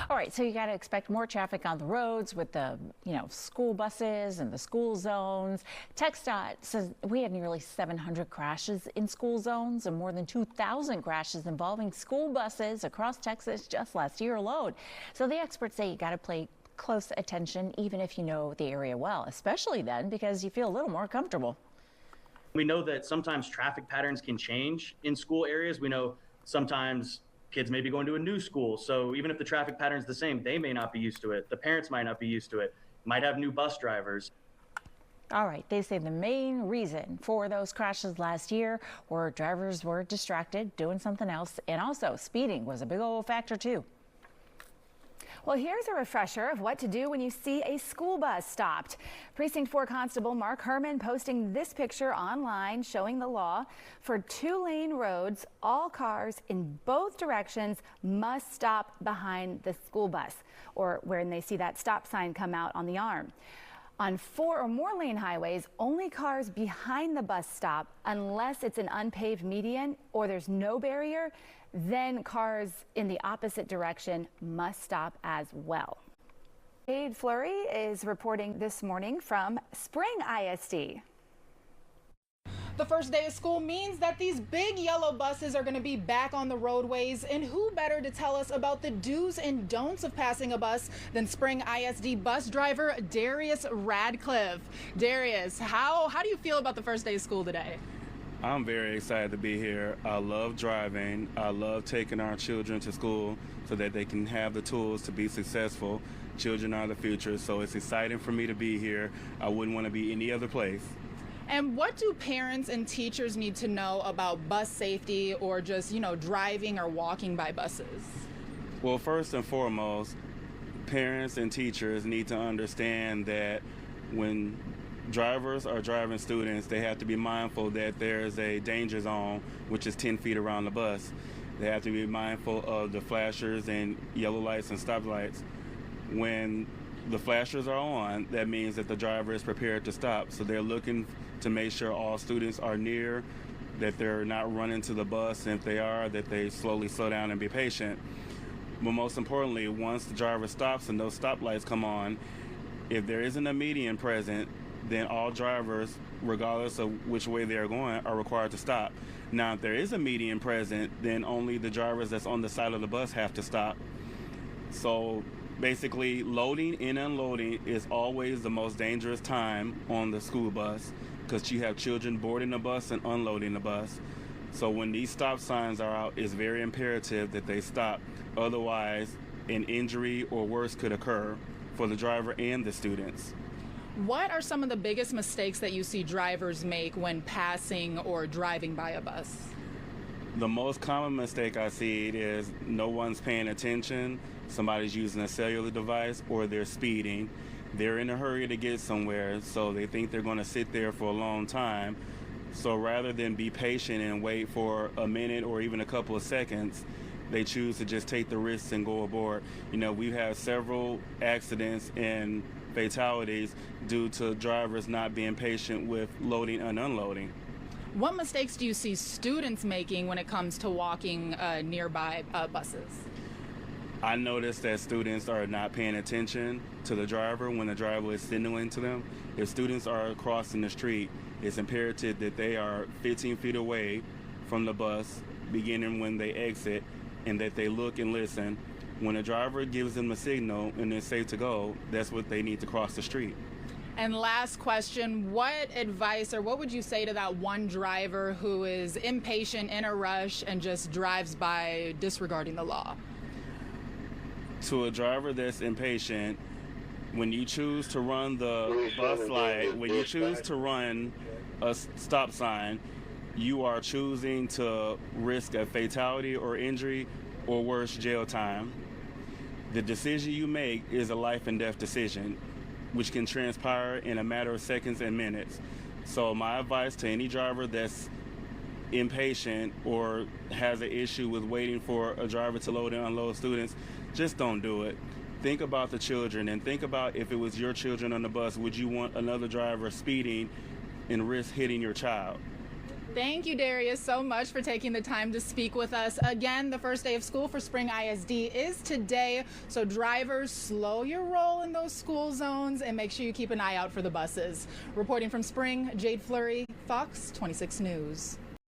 All right, so you got to expect more traffic on the roads with the, school buses and the school zones. TxDOT says we had nearly 700 crashes in school zones and more than 2,000 crashes involving school buses across Texas just last year alone. So the experts say you got to pay close attention even if you know the area well, especially then because you feel a little more comfortable. We know that sometimes traffic patterns can change in school areas. We know sometimes kids may be going to a new school. So even if the traffic pattern is the same, they may not be used to it. The parents might not be used to it, might have new bus drivers. All right, they say the main reason for those crashes last year were drivers were distracted, doing something else, and also speeding was a big old factor too. Well, here's a refresher of what to do when you see a school bus stopped. Precinct 4 Constable Mark Herman posting this picture online showing the law. For 2-lane roads, all cars in both directions must stop behind the school bus or when they see that stop sign come out on the arm. On 4 or more lane highways, only cars behind the bus stop unless it's an unpaved median or there's no barrier. Then cars in the opposite direction must stop as well. Cade Fleury is reporting this morning from Spring ISD. The first day of school means that these big yellow buses are going to be back on the roadways, and who better to tell us about the do's and don'ts of passing a bus than Spring ISD bus driver Darius Radcliffe. Darius, how do you feel about the first day of school today? I'm very excited to be here. I love driving. I love taking our children to school so that they can have the tools to be successful. Children are the future, so it's exciting for me to be here. I wouldn't want to be any other place. And what do parents and teachers need to know about bus safety or just, driving or walking by buses? Well, first and foremost, parents and teachers need to understand that when drivers are driving students, they have to be mindful that there's a danger zone, which is 10 feet around the bus. They have to be mindful of the flashers and yellow lights and stoplights. When the flashers are on, that means that the driver is prepared to stop. So they're looking to make sure all students are near, that they're not running to the bus, and if they are, that they slowly slow down and be patient. But most importantly, once the driver stops and those stoplights come on, if there isn't a median present, then all drivers, regardless of which way they're going, are required to stop. Now, if there is a median present, then only the drivers that's on the side of the bus have to stop. So basically, loading and unloading is always the most dangerous time on the school bus because you have children boarding the bus and unloading the bus. So when these stop signs are out, it's very imperative that they stop. Otherwise, an injury or worse could occur for the driver and the students. What are some of the biggest mistakes that you see drivers make when passing or driving by a bus? The most common mistake I see is no one's paying attention, somebody's using a cellular device, or they're speeding. They're in a hurry to get somewhere, so they think they're going to sit there for a long time. So rather than be patient and wait for a minute or even a couple of seconds, they choose to just take the risks and go aboard. We've had several accidents and fatalities due to drivers not being patient with loading and unloading. What mistakes do you see students making when it comes to walking nearby buses? I noticed that students are not paying attention to the driver when the driver is signaling to them. If students are crossing the street, it's imperative that they are 15 feet away from the bus, beginning when they exit, and that they look and listen. When a driver gives them a signal and it's safe to go, that's what they need to cross the street. And last question, what advice or what would you say to that one driver who is impatient, in a rush, and just drives by disregarding the law? To a driver that's impatient, when you choose to run the bus light, when you choose to run a stop sign, you are choosing to risk a fatality or injury or worse, jail time. The decision you make is a life and death decision, which can transpire in a matter of seconds and minutes. So my advice to any driver that's impatient or has an issue with waiting for a driver to load and unload students, just don't do it. Think about the children and think about if it was your children on the bus, would you want another driver speeding and risk hitting your child? Thank you, Darius, so much for taking the time to speak with us. Again, the first day of school for Spring ISD is today, so drivers, slow your roll in those school zones and make sure you keep an eye out for the buses. Reporting from Spring, Jade Fleury, Fox 26 News.